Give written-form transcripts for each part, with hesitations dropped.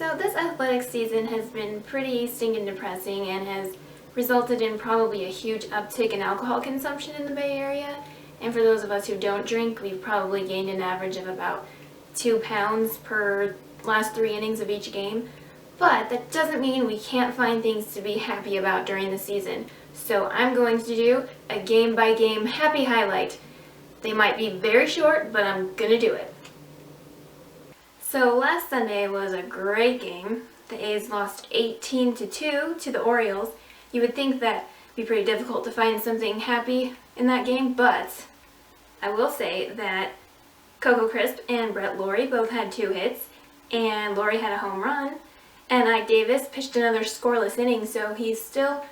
So this athletics season has been pretty stinking depressing and has resulted in probably a huge uptick in alcohol consumption in the Bay Area. And for those of us who don't drink, we've probably gained an average of about 2 pounds per last 3 innings of each game. But that doesn't mean we can't find things to be happy about during the season. So I'm going to do a game-by-game happy highlight. They might be very short, but I'm gonna do it. So last Sunday was a great game. The A's lost 18-2 to the Orioles. You would think that it'd be pretty difficult to find something happy in that game, but I will say that Coco Crisp and Brett Lawrie both had 2 hits, and Lawrie had a home run, and Ike Davis pitched another scoreless inning, so he's still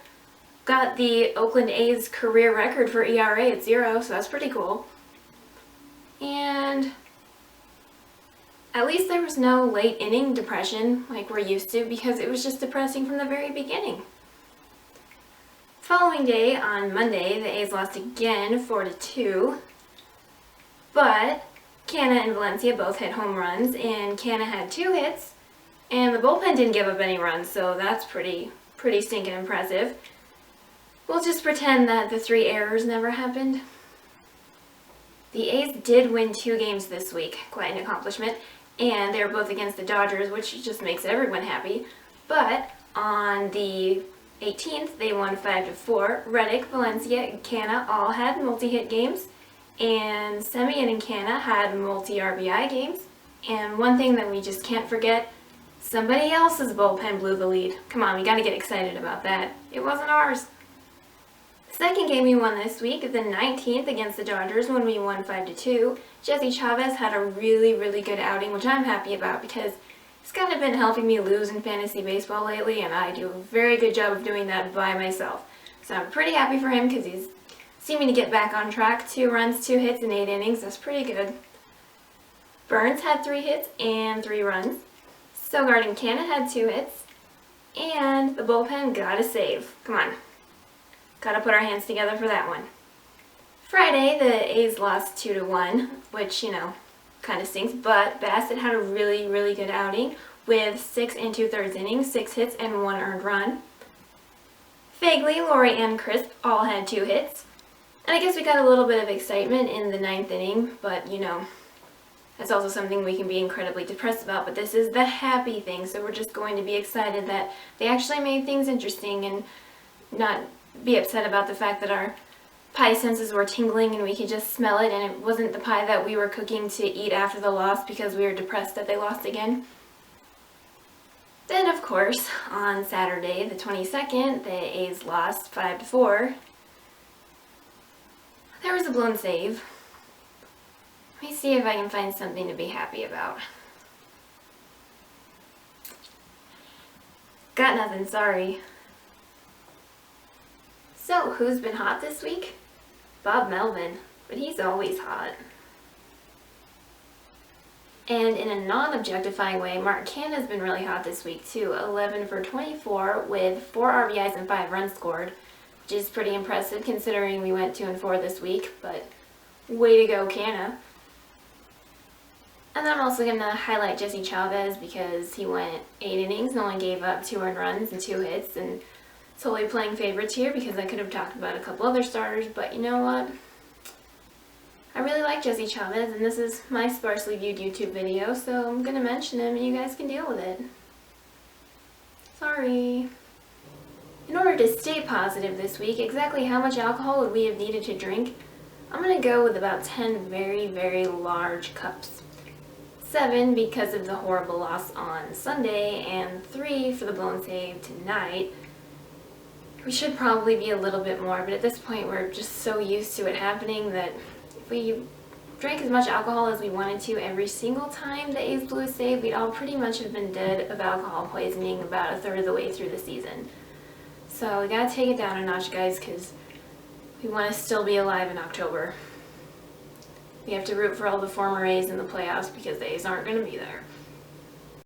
got the Oakland A's career record for ERA at 0, so that's pretty cool. And at least there was no late inning depression like we're used to, because it was just depressing from the very beginning. Following day, on Monday, the A's lost again 4-2, but Canha and Valencia both hit home runs, and Canha had 2 hits, and the bullpen didn't give up any runs, so that's pretty stinking impressive. We'll just pretend that the 3 errors never happened. The A's did win 2 games this week, quite an accomplishment, and they were both against the Dodgers, which just makes everyone happy. But on the 18th, they won 5-4. Reddick, Valencia, and Canha all had multi-hit games, and Semien and Canha had multi-RBI games. And one thing that we just can't forget, somebody else's bullpen blew the lead. Come on, we gotta get excited about that. It wasn't ours. Second game we won this week, the 19th against the Dodgers, when we won 5-2. Jesse Chavez had a really good outing, which I'm happy about because he's kind of been helping me lose in fantasy baseball lately, and I do a very good job of doing that by myself. So I'm pretty happy for him because he's seeming to get back on track. 2 runs, 2 hits in 8 innings. That's pretty good. Burns had 3 hits and 3 runs. Sogard and Canha had 2 hits. And the bullpen got a save. Come on. Gotta put our hands together for that one. Friday, the A's lost 2-1, which, kind of stinks, but Bassett had a really good outing with 6 2/3 innings, 6 hits, and 1 earned run. Fagley, Lawrie, and Crisp all had 2 hits. And I guess we got a little bit of excitement in the 9th inning, but, that's also something we can be incredibly depressed about, but this is the happy thing, so we're just going to be excited that they actually made things interesting and not be upset about the fact that our pie senses were tingling and we could just smell it, and it wasn't the pie that we were cooking to eat after the loss because we were depressed that they lost again. Then, of course, on Saturday, the 22nd, the A's lost 5-4. There was a blown save. Let me see if I can find something to be happy about. Got nothing, sorry. So, who's been hot this week? Bob Melvin, but he's always hot. And in a non-objectifying way, Mark Canha has been really hot this week too. 11 for 24 with 4 RBIs and 5 runs scored, which is pretty impressive considering we went 2-4 this week, but way to go, Canha. And then I'm also going to highlight Jesse Chavez because he went 8 innings and only gave up 2 earned runs and 2 hits, and totally playing favorites here because I could have talked about a couple other starters, but you know what? I really like Jesse Chavez, and this is my sparsely viewed YouTube video, so I'm going to mention him and you guys can deal with it. Sorry. In order to stay positive this week, exactly how much alcohol would we have needed to drink? I'm going to go with about 10 very large cups. 7 because of the horrible loss on Sunday, and 3 for the blown save tonight. We should probably be a little bit more, but at this point we're just so used to it happening that if we drank as much alcohol as we wanted to every single time the A's blew a save, we'd all pretty much have been dead of alcohol poisoning about 1/3 of the way through the season. So we gotta take it down a notch, guys, because we want to still be alive in October. We have to root for all the former A's in the playoffs because the A's aren't going to be there.